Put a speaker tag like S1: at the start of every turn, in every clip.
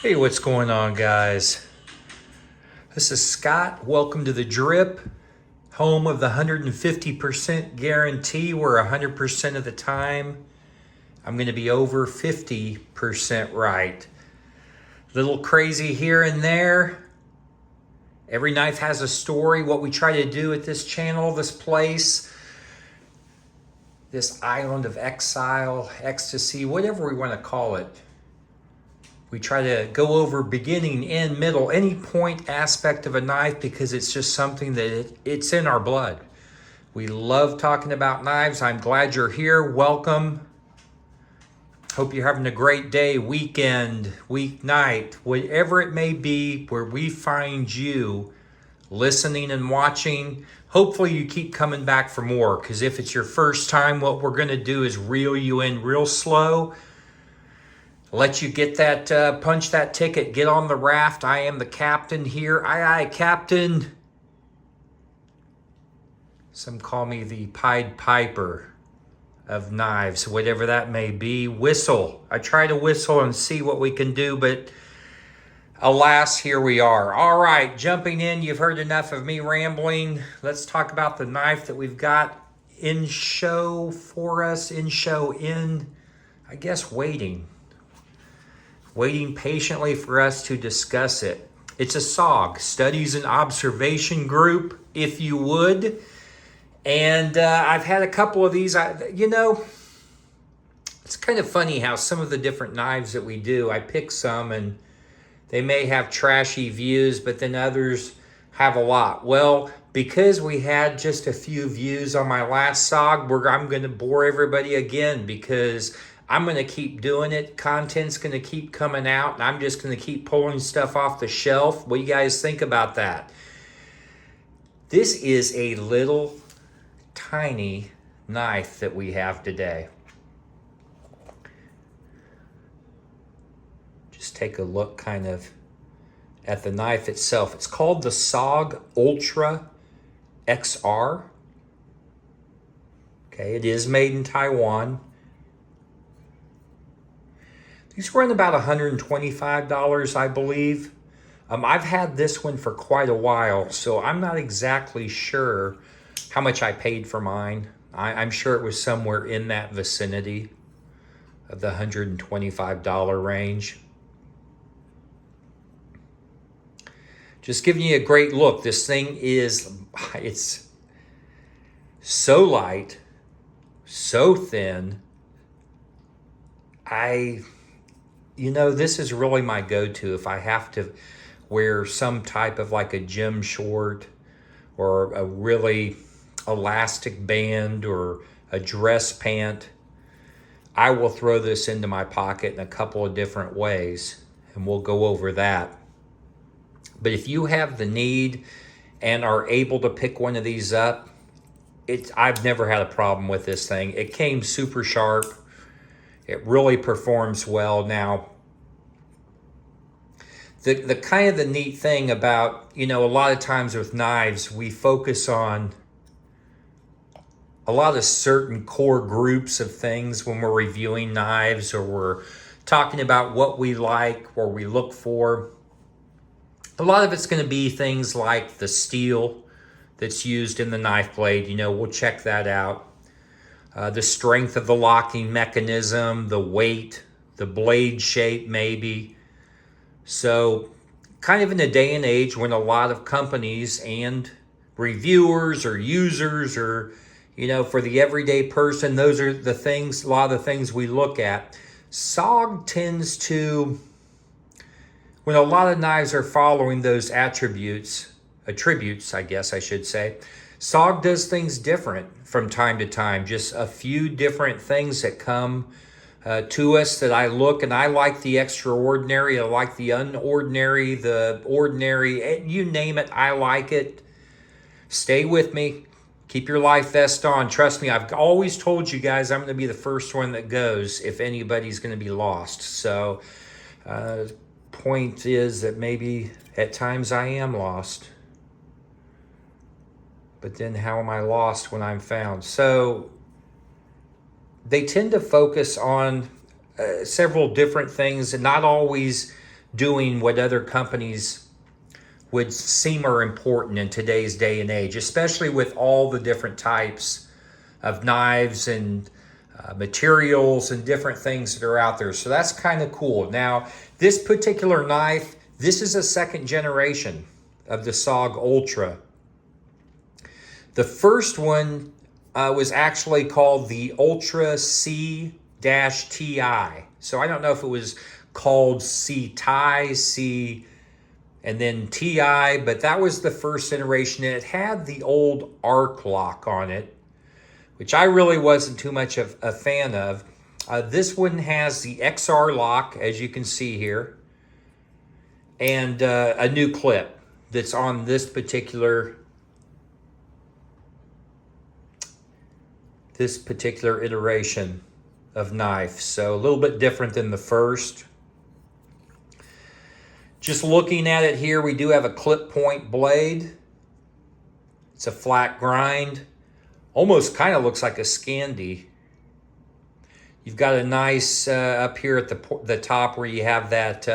S1: Hey, what's going on, guys? This is Scott. Welcome to the Drip, home of the 150% guarantee, where 100% of the time I'm going to be over 50% right. Little crazy here and there. Every knife has a story. What we try to do at this channel, this place, this island of exile, ecstasy, whatever we want to call it. We try to go over beginning, end, middle, any point aspect of a knife because it's just something that it's in our blood. We love talking about knives. I'm glad you're here. Welcome. Hope you're having a great day, weekend, weeknight, whatever it may be where we find you listening and watching. Hopefully you keep coming back for more, because if it's your first time, what we're going to do is reel you in real slow. Let you get that, punch that ticket, get on the raft. I am the captain here. Aye, aye, captain. Some call me the Pied Piper of knives, whatever that may be. Whistle. I try to whistle and see what we can do, but alas, here we are. All right, jumping in. You've heard enough of me rambling. Let's talk about the knife that we've got in show for us, I guess, waiting patiently for us to discuss it. It's a SOG, Studies and Observation Group, if you would. And I've had a couple of these. It's kind of funny how some of the different knives that we do, I pick some and they may have trashy views, but then others have a lot. Well, because we had just a few views on my last SOG, I'm going to bore everybody again because I'm going to keep doing it. Content's going to keep coming out, and I'm just going to keep pulling stuff off the shelf. What do you guys think about that? This is a little tiny knife that we have today. Just take a look kind of at the knife itself. It's called the SOG Ultra XR. Okay, it is made in Taiwan. These run about $125, I believe. I've had this one for quite a while, so I'm not exactly sure how much I paid for mine. I'm sure it was somewhere in that vicinity of the $125 range. Just giving you a great look. This thing it's so light, so thin. This is really my go-to if I have to wear some type of like a gym short or a really elastic band or a dress pant. I will throw this into my pocket in a couple of different ways, and we'll go over that. But if you have the need and are able to pick one of these up, I've never had a problem with this thing. It came super sharp. It really performs well. Now, the kind of the neat thing about, a lot of times with knives, we focus on a lot of certain core groups of things when we're reviewing knives or we're talking about what we like or we look for. A lot of it's going to be things like the steel that's used in the knife blade. We'll check that out. The strength of the locking mechanism, the weight, the blade shape maybe. So kind of in a day and age when a lot of companies and reviewers or users or, for the everyday person, those are the things, a lot of the things we look at. SOG tends to, when a lot of knives are following those attributes, I guess I should say, SOG does things different from time to time. Just a few different things that come to us that I look, and I like the extraordinary, I like the unordinary, the ordinary, you name it, I like it. Stay with me. Keep your life vest on. Trust me, I've always told you guys I'm going to be the first one that goes if anybody's going to be lost. So, point is that maybe at times I am lost. But then how am I lost when I'm found? So they tend to focus on several different things and not always doing what other companies would seem are important in today's day and age, especially with all the different types of knives and materials and different things that are out there. So that's kind of cool. Now, this particular knife, this is a second generation of the SOG Ultra. The first one was actually called the Ultra C-TI. So I don't know if it was called C-TI, C, and then TI, but that was the first iteration. And it had the old arc lock on it, which I really wasn't too much of a fan of. This one has the XR lock, as you can see here, and a new clip that's on this particular iteration of knife. So a little bit different than the first. Just looking at it here, we do have a clip point blade. It's a flat grind. Almost kind of looks like a Scandi. You've got a nice up here at the top where you have that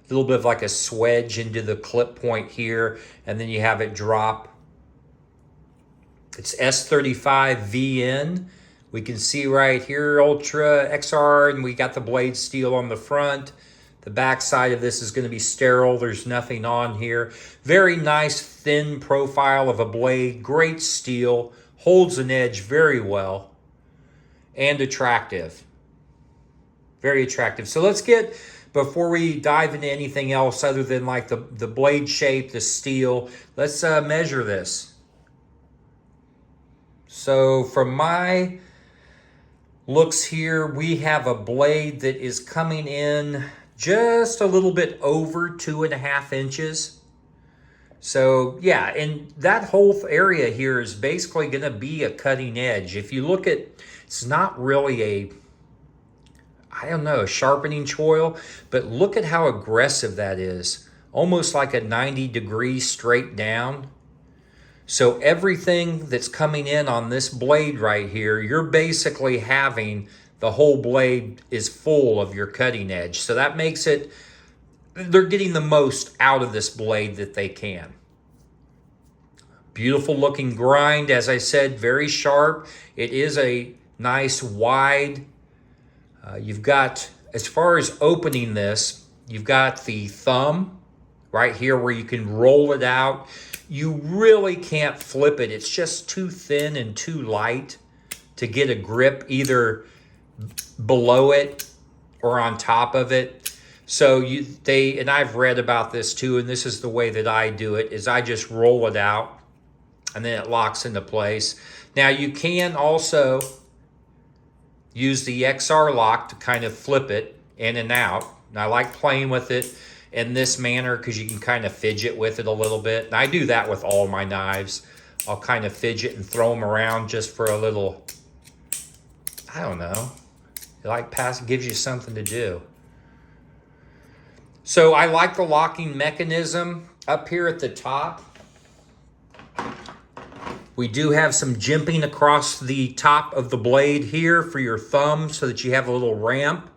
S1: little bit of like a swedge into the clip point here, and then you have it drop. It's S35VN. We can see right here Ultra XR, and we got the blade steel on the front. The back side of this is going to be sterile. There's nothing on here. Very nice thin profile of a blade. Great steel. Holds an edge very well. And attractive. Very attractive. So let's get, before we dive into anything else other than like the blade shape, the steel, let's measure this. So from my looks here, we have a blade that is coming in just a little bit over 2.5 inches. So yeah, and that whole area here is basically going to be a cutting edge. If you look at, it's not really a, I don't know, a sharpening choil, but look at how aggressive that is. Almost like a 90-degree straight down. So everything that's coming in on this blade right here, you're basically having the whole blade is full of your cutting edge. So that makes it, they're getting the most out of this blade that they can. Beautiful looking grind, as I said, very sharp. It is a nice wide. You've got, as far as opening this, you've got the thumb right here where you can roll it out. You really can't flip it. It's just too thin and too light to get a grip either below it or on top of it. So and I've read about this too, and this is the way that I do it, is I just roll it out and then it locks into place. Now you can also use the XR lock to kind of flip it in and out. And I like playing with it in this manner because you can kind of fidget with it a little bit. And I do that with all my knives. I'll kind of fidget and throw them around just for a little, I don't know. It like gives you something to do. So I like the locking mechanism up here at the top. We do have some jimping across the top of the blade here for your thumb so that you have a little ramp.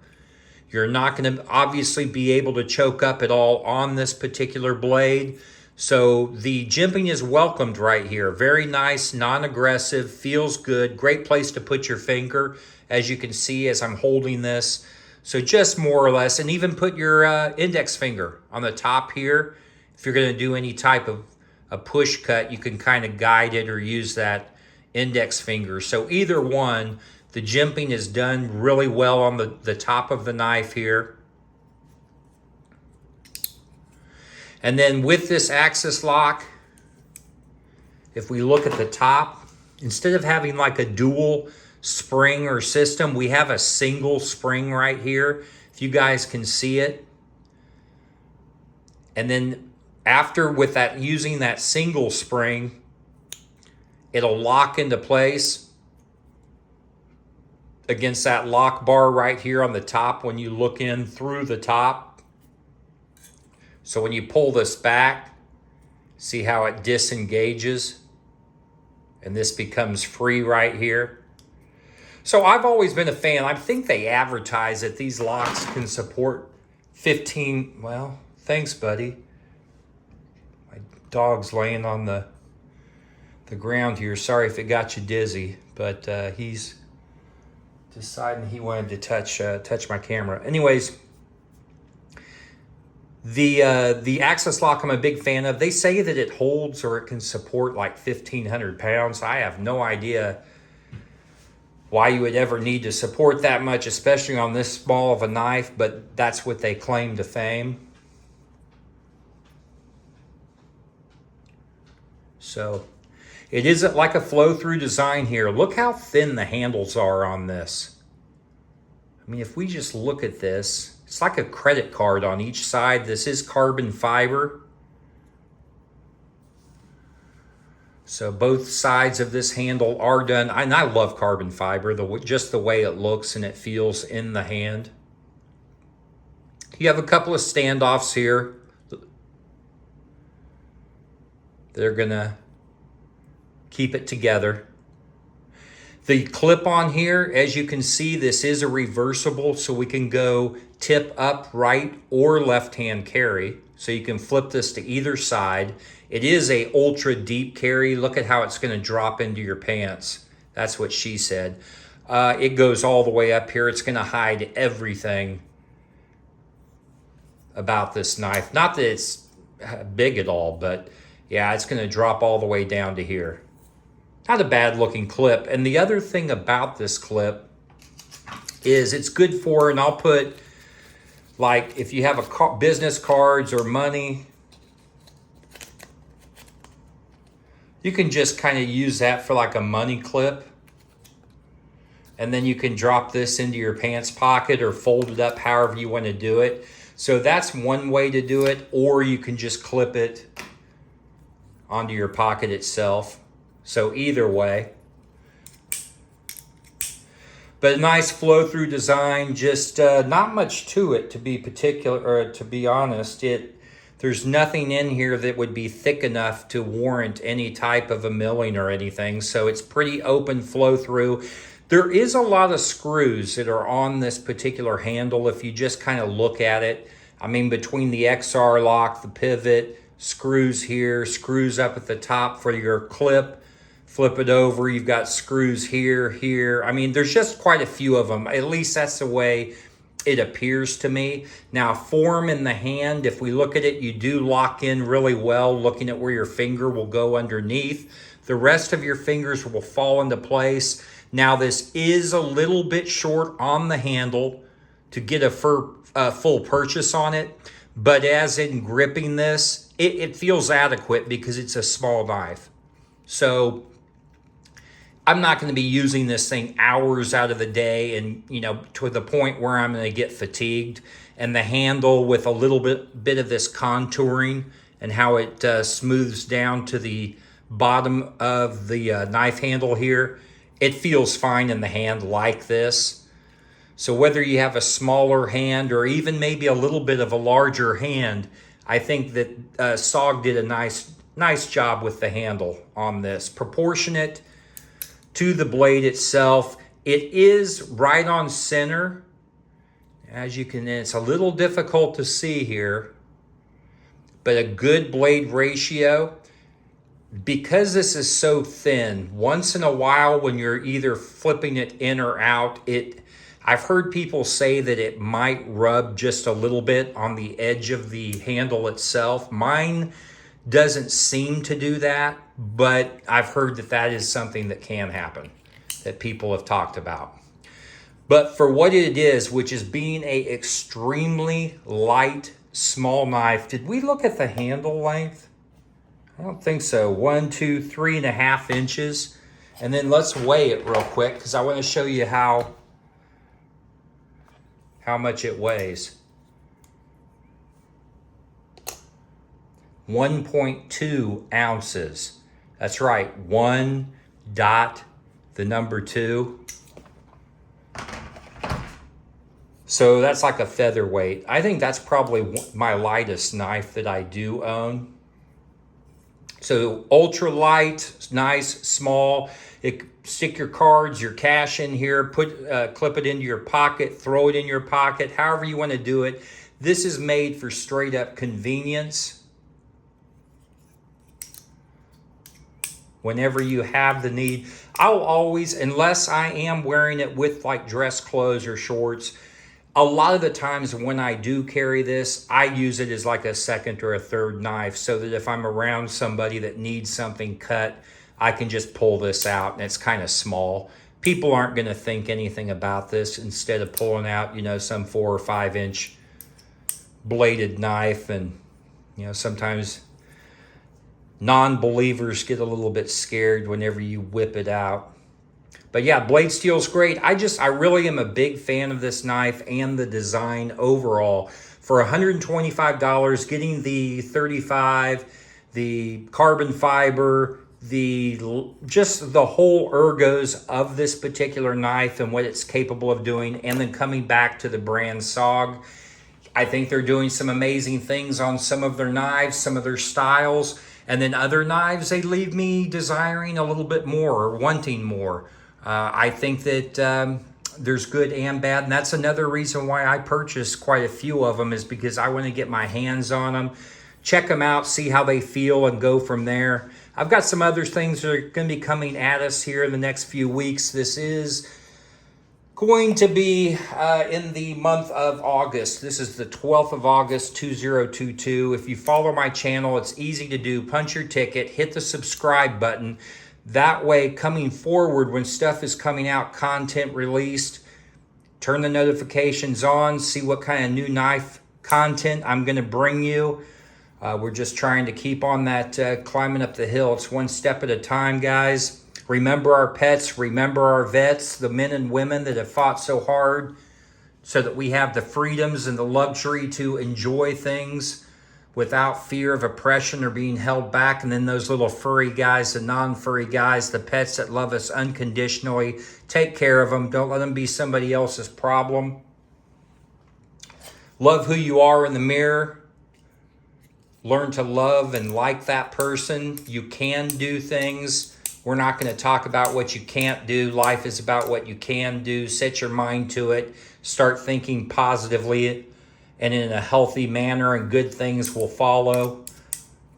S1: You're not going to obviously be able to choke up at all on this particular blade. So the jimping is welcomed right here. Very nice, non-aggressive, feels good. Great place to put your finger, as you can see as I'm holding this. So just more or less, and even put your index finger on the top here. If you're going to do any type of a push cut, you can kind of guide it or use that index finger. So either one, the jimping is done really well on the top of the knife here. And then with this axis lock, if we look at the top, instead of having like a dual spring or system, we have a single spring right here, if you guys can see it. And then after with that, using that single spring, it'll lock into place against that lock bar right here on the top when you look in through the top. So when you pull this back, see how it disengages and this becomes free right here. So I've always been a fan. I think they advertise that these locks can support 15, well, thanks, buddy. My dog's laying on the ground here. Sorry if it got you dizzy, but he's deciding he wanted to touch my camera. Anyways, the access lock I'm a big fan of. They say that it holds or it can support like 1,500 pounds. I have no idea why you would ever need to support that much, especially on this small of a knife, but that's what they claim to fame. So it isn't like a flow-through design here. Look how thin the handles are on this. I mean, if we just look at this, it's like a credit card on each side. This is carbon fiber. So both sides of this handle are done, and I love carbon fiber, just the way it looks and it feels in the hand. You have a couple of standoffs here. They're gonna keep it together. The clip on here, as you can see, this is a reversible, so we can go tip up, right, or left-hand carry. So you can flip this to either side. It is a ultra deep carry. Look at how it's gonna drop into your pants. That's what she said. It goes all the way up here. It's gonna hide everything about this knife. Not that it's big at all, but yeah, it's gonna drop all the way down to here. Not a bad looking clip. And the other thing about this clip is it's good for, and I'll put, like, if you have a business cards or money, you can just kind of use that for like a money clip. And then you can drop this into your pants pocket or fold it up however you want to do it. So that's one way to do it, or you can just clip it onto your pocket itself. So either way. But a nice flow-through design, just not much to it, to be particular, or to be honest. There's nothing in here that would be thick enough to warrant any type of a milling or anything. So it's pretty open flow-through. There is a lot of screws that are on this particular handle if you just kind of look at it. I mean, between the XR lock, the pivot, screws here, screws up at the top for your clip. Flip it over, you've got screws here, here. I mean, there's just quite a few of them. At least that's the way it appears to me. Now, form in the hand, if we look at it, you do lock in really well, looking at where your finger will go underneath. The rest of your fingers will fall into place. Now, this is a little bit short on the handle to get a full purchase on it. But as in gripping this, it feels adequate because it's a small knife. So I'm not going to be using this thing hours out of the day, and to the point where I'm going to get fatigued. And the handle with a little bit of this contouring and how it smooths down to the bottom of the knife handle here, it feels fine in the hand like this. So whether you have a smaller hand or even maybe a little bit of a larger hand, I think that SOG did a nice job with the handle on this. Proportionate to the blade itself. It is right on center. As you can, it's a little difficult to see here, but a good blade ratio. Because this is so thin, once in a while when you're either flipping it in or out, I've heard people say that it might rub just a little bit on the edge of the handle itself. Mine doesn't seem to do that, but I've heard that is something that can happen, that people have talked about. But for what it is, which is being a extremely light, small knife, did we look at the handle length? I don't think so. 1, 2, 3.5 inches. And then let's weigh it real quick because I want to show you how much it weighs. 1.2 ounces. That's right, 1 dot, the number 2. So that's like a featherweight. I think that's probably my lightest knife that I do own. So ultra light, nice, small. Stick your cards, your cash in here, clip it into your pocket, throw it in your pocket, however you want to do it. This is made for straight up convenience. Whenever you have the need, I'll always, unless I am wearing it with like dress clothes or shorts, a lot of the times when I do carry this, I use it as like a second or a third knife, so that if I'm around somebody that needs something cut, I can just pull this out, and it's kind of small. People aren't going to think anything about this instead of pulling out, you know, some 4 or 5 inch bladed knife. And, you know, sometimes non-believers get a little bit scared whenever you whip it out. But yeah, blade steel's great. I really am a big fan of this knife and the design overall. For $125, getting the 35, the carbon fiber, just the whole ergos of this particular knife and what it's capable of doing, and then coming back to the brand SOG, I think they're doing some amazing things on some of their knives, some of their styles, and then other knives, they leave me desiring a little bit more or wanting more. I think that there's good and bad, and that's another reason why I purchased quite a few of them, is because I want to get my hands on them, check them out, see how they feel, and go from there. I've got some other things that are going to be coming at us here in the next few weeks. This is going to be in the month of August. This is the 12th of August, 2022. If you follow my channel, it's easy to do. Punch your ticket, hit the subscribe button. That way, coming forward, when stuff is coming out, content released, turn the notifications on, see what kind of new knife content I'm going to bring you. We're just trying to keep on that climbing up the hill. It's one step at a time, guys. Remember our pets, remember our vets, the men and women that have fought so hard so that we have the freedoms and the luxury to enjoy things without fear of oppression or being held back. And then those little furry guys, the non-furry guys, the pets that love us unconditionally. Take care of them. Don't let them be somebody else's problem. Love who you are in the mirror. Learn to love and like that person. You can do things. We're not going to talk about what you can't do. Life is about what you can do. Set your mind to it. Start thinking positively and in a healthy manner, and good things will follow.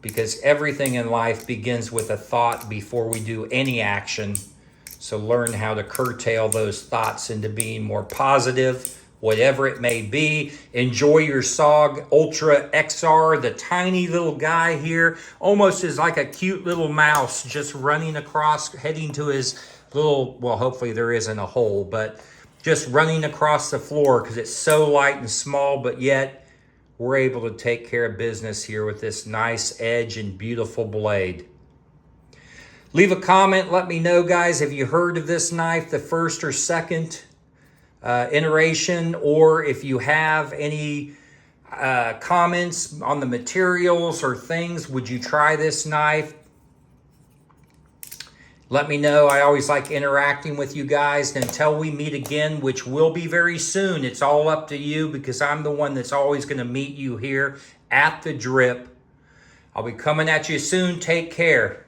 S1: Because everything in life begins with a thought before we do any action. So learn how to curtail those thoughts into being more positive, whatever it may be. Enjoy your SOG Ultra XR. The tiny little guy here almost is like a cute little mouse just running across, heading to his little, well, hopefully there isn't a hole, but just running across the floor because it's so light and small, but yet we're able to take care of business here with this nice edge and beautiful blade. Leave a comment. Let me know, guys, have you heard of this knife, the first or second iteration, or if you have any comments on the materials or things, would you try this knife? Let me know. I always like interacting with you guys. And until we meet again, which will be very soon, it's all up to you, because I'm the one that's always going to meet you here at the drip. I'll be coming at you soon. Take care.